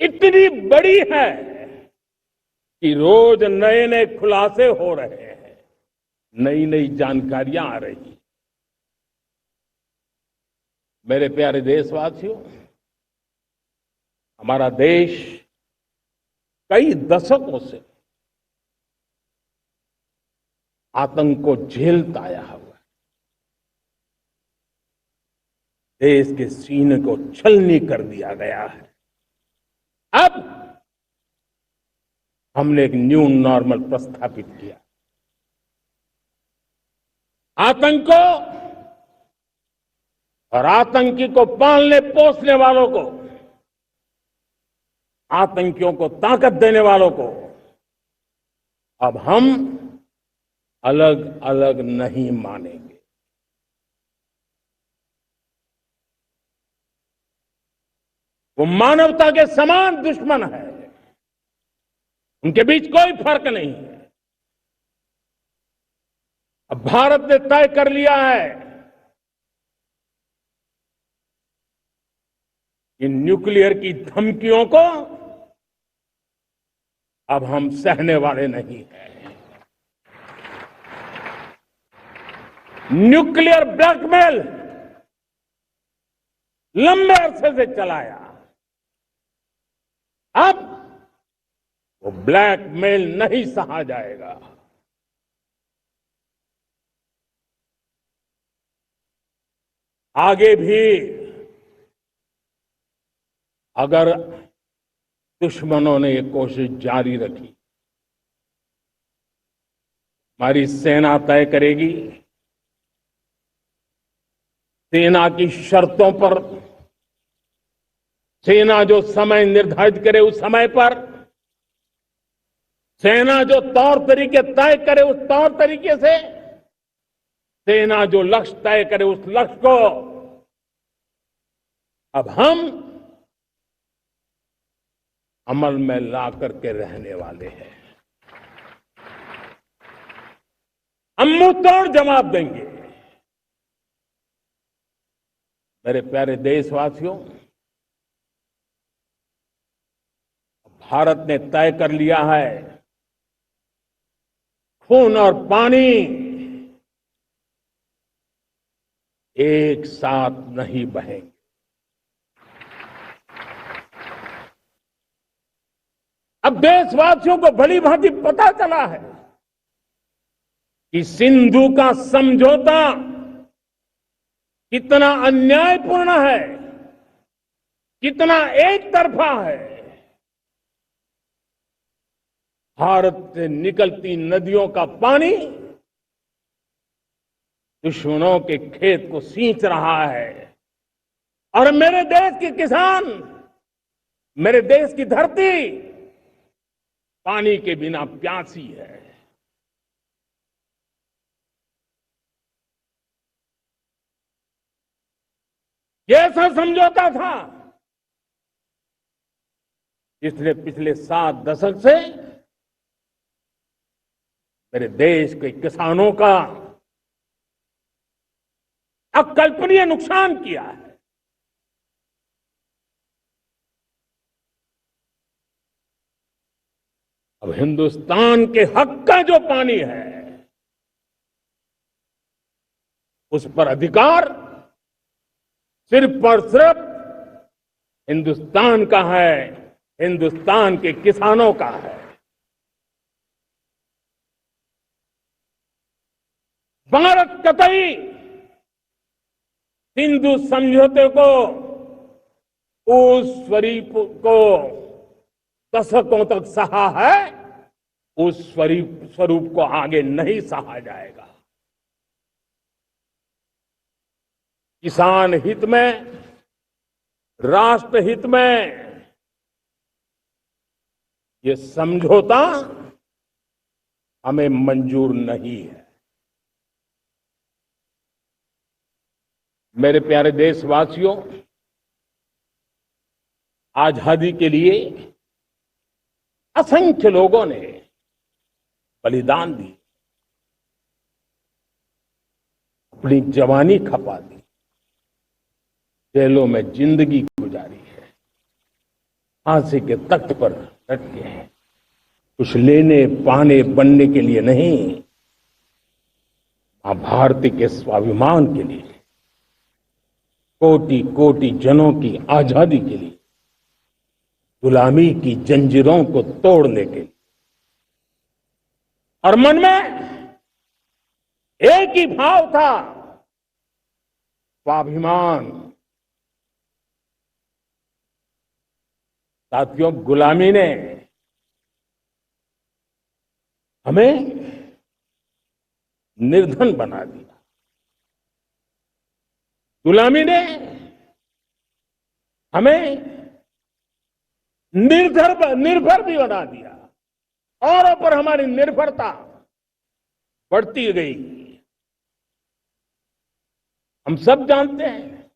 इतनी बड़ी है कि रोज नए नए खुलासे हो रहे हैं, नई नई जानकारियां आ रही हैं। मेरे प्यारे देशवासियों, हमारा देश कई दशकों से आतंक को झेलता आया हुआ है। देश के सीने को छलनी कर दिया गया है। अब हमने एक न्यू नॉर्मल प्रस्थापित किया। आतंक को और आतंकी को पालने पोसने वालों को, आतंकियों को ताकत देने वालों को अब हम अलग अलग नहीं मानेंगे। वो मानवता के समान दुश्मन है, उनके बीच कोई फर्क नहीं है। अब भारत ने तय कर लिया है कि न्यूक्लियर की धमकियों को अब हम सहने वाले नहीं हैं। न्यूक्लियर ब्लैकमेल लंबे अरसे से चलाया, अब वो ब्लैकमेल नहीं सहा जाएगा। आगे भी अगर दुश्मनों ने ये कोशिश जारी रखी, हमारी सेना तय करेगी, सेना की शर्तों पर, सेना जो समय निर्धारित करे उस समय पर, सेना जो तौर तरीके तय करे उस तौर तरीके से, सेना जो लक्ष्य तय करे उस लक्ष्य को अब हम अमल में ला करके रहने वाले हैं। हम मुंह तोड़ जवाब देंगे। मेरे प्यारे देशवासियों, भारत ने तय कर लिया है, खून और पानी एक साथ नहीं बहेंगे। अब देशवासियों को भली भांति पता चला है कि सिंधु का समझौता कितना अन्यायपूर्ण है, कितना एक तरफा है। भारत से निकलती नदियों का पानी दुश्मनों के खेत को सींच रहा है और मेरे देश के किसान, मेरे देश की धरती पानी के बिना प्यासी है। ये ऐसा समझौता था इसलिए पिछले 7 दशक से मेरे देश के किसानों का अकल्पनीय नुकसान किया है। अब हिंदुस्तान के हक का जो पानी है उस पर अधिकार सिर्फ और सिर्फ हिंदुस्तान का है, हिंदुस्तान के किसानों का है। भारत कतई सिंधु समझौते को, उस स्वरूप को दशकों तक सहा है, उस स्वरूप को आगे नहीं सहा जाएगा। किसान हित में, राष्ट्र हित में ये समझौता हमें मंजूर नहीं है। मेरे प्यारे देशवासियों, आजादी के लिए असंख्य लोगों ने बलिदान दी, अपनी जवानी खपा दी, जेलों में जिंदगी गुजारी है। फांसी के तख्त पर लटके हैं, कुछ लेने पाने बनने के लिए नहीं, मां भारती के स्वाभिमान के लिए, कोटि कोटि जनों की आजादी के लिए, गुलामी की जंजीरों को तोड़ने के लिए। और मन में एक ही भाव था, स्वाभिमान। साथियों, गुलामी ने हमें निर्धन बना दिया, गुलामी ने हमें निर्भर भी बना दिया, औरों पर हमारी निर्भरता बढ़ती गई। हम सब जानते हैं,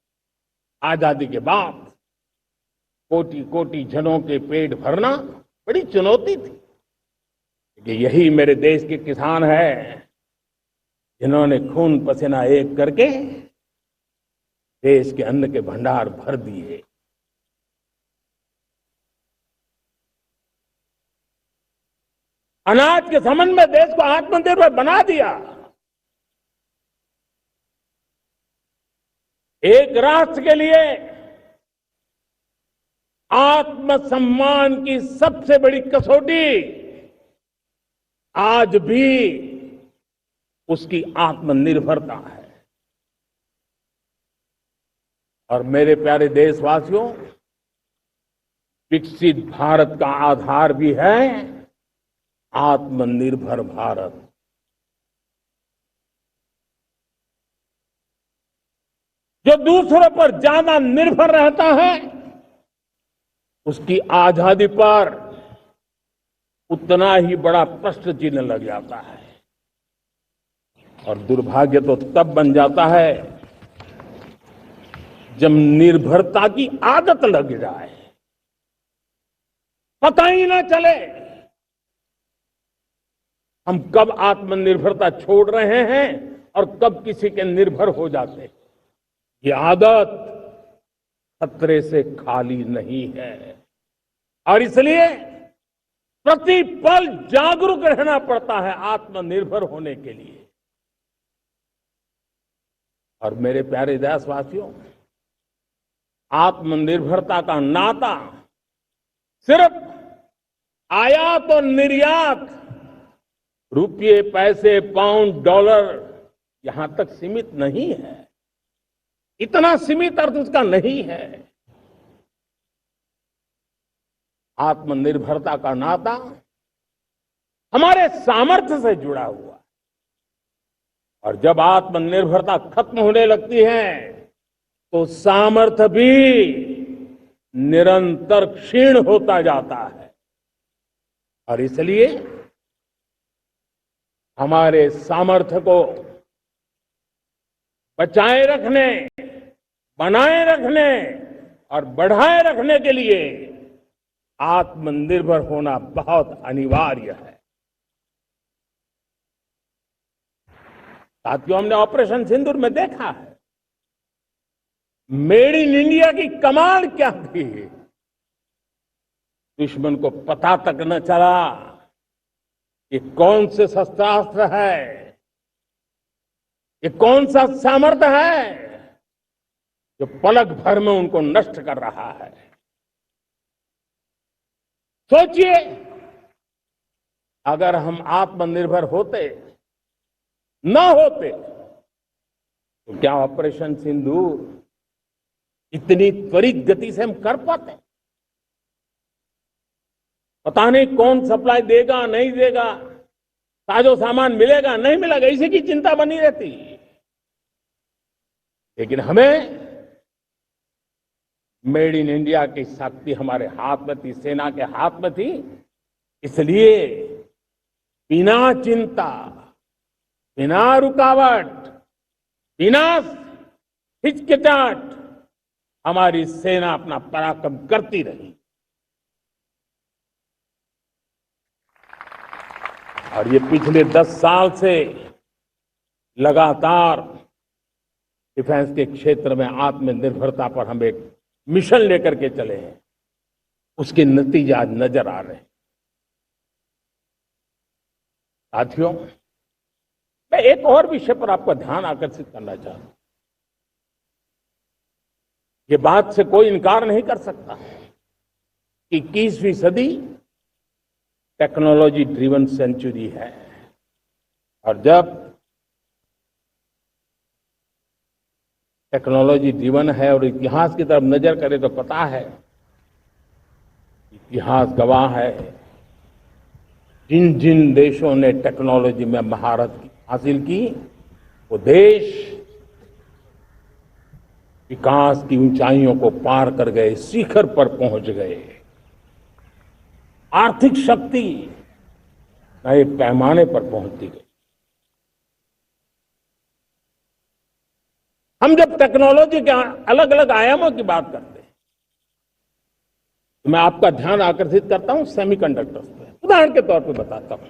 आजादी के बाद कोटि कोटि जनों के पेट भरना बड़ी चुनौती थी, कि यही मेरे देश के किसान हैं जिन्होंने खून पसीना एक करके देश के अन्न के भंडार भर दिए। अनाज के संबंध में देश को आत्मनिर्भर बना दिया। एक राष्ट्र के लिए आत्मसम्मान की सबसे बड़ी कसौटी आज भी उसकी आत्मनिर्भरता है। और मेरे प्यारे देशवासियों, विकसित भारत का आधार भी है आत्मनिर्भर भारत। जो दूसरों पर ज्यादा निर्भर रहता है, उसकी आजादी पर उतना ही बड़ा प्रश्न चिन्ह लग जाता है। और दुर्भाग्य तो तब बन जाता है जब निर्भरता की आदत लग जाए, पता ही ना चले हम कब आत्मनिर्भरता छोड़ रहे हैं और कब किसी के निर्भर हो जाते हैं। ये आदत खतरे से खाली नहीं है, और इसलिए प्रति पल जागरूक रहना पड़ता है आत्मनिर्भर होने के लिए। और मेरे प्यारे देशवासियों, आत्मनिर्भरता का नाता सिर्फ आयात और निर्यात, रुपये, पैसे, पाउंड, डॉलर, यहां तक सीमित नहीं है। इतना सीमित अर्थ उसका नहीं है। आत्मनिर्भरता का नाता हमारे सामर्थ्य से जुड़ा हुआ है। और जब आत्मनिर्भरता खत्म होने लगती है तो सामर्थ्य भी निरंतर क्षीण होता जाता है। और इसलिए हमारे सामर्थ्य को बचाए रखने, बनाए रखने और बढ़ाए रखने के लिए आत्मनिर्भर होना बहुत अनिवार्य है। साथियों, हमने ऑपरेशन सिंदूर में देखा है मेड इन इंडिया की कमाल क्या थी। दुश्मन को पता तक न चला ये कौन से शस्त्रास्त्र है, ये कौन सा सामर्थ्य है जो पलक भर में उनको नष्ट कर रहा है। सोचिए, अगर हम आत्मनिर्भर होते, न होते, तो क्या ऑपरेशन सिंदूर इतनी त्वरित गति से हम कर पाते? पता नहीं कौन सप्लाई देगा, नहीं देगा, साजो सामान मिलेगा, नहीं मिलेगा, इसी की चिंता बनी रहती। लेकिन हमें मेड इन इंडिया की शक्ति हमारे हाथ में थी, सेना के हाथ में थी। इसलिए बिना चिंता, बिना रुकावट, बिना हिचकिचाहट हमारी सेना अपना पराक्रम करती रही। और ये पिछले 10 साल से लगातार डिफेंस के क्षेत्र में आत्मनिर्भरता पर हम एक मिशन लेकर के चले हैं। उसके नतीजे आज नजर आ रहे हैं। साथियों, मैं एक और विषय पर आपका ध्यान आकर्षित करना चाहता हूं। ये बात से कोई इनकार नहीं कर सकता कि 21वीं सदी टेक्नोलॉजी ड्रिवन सेंचुरी है। और जब टेक्नोलॉजी ड्रिवन है और इतिहास की तरफ नजर करें तो पता है, इतिहास गवाह है, जिन जिन देशों ने टेक्नोलॉजी में महारत हासिल की, वो देश विकास की ऊंचाइयों को पार कर गए, शिखर पर पहुंच गए। आर्थिक शक्ति नए पैमाने पर पहुंचती गई। हम जब टेक्नोलॉजी के अलग अलग आयामों की बात करते हैं तो मैं आपका ध्यान आकर्षित करता हूं सेमीकंडक्टर्स पे। उदाहरण के तौर पे बताता हूं,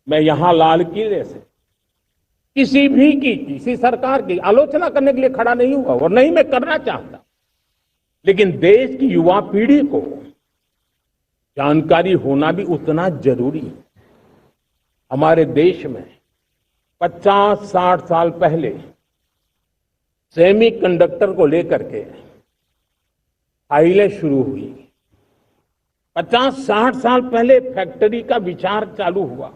मैं यहां लाल किले से किसी सरकार की आलोचना करने के लिए खड़ा नहीं हुआ और नहीं मैं करना चाहता, लेकिन देश की युवा पीढ़ी को जानकारी होना भी उतना जरूरी है। हमारे देश में 50-60 साल पहले सेमीकंडक्टर को लेकर के फाइलें शुरू हुई। 50-60 साल पहले फैक्ट्री का विचार चालू हुआ।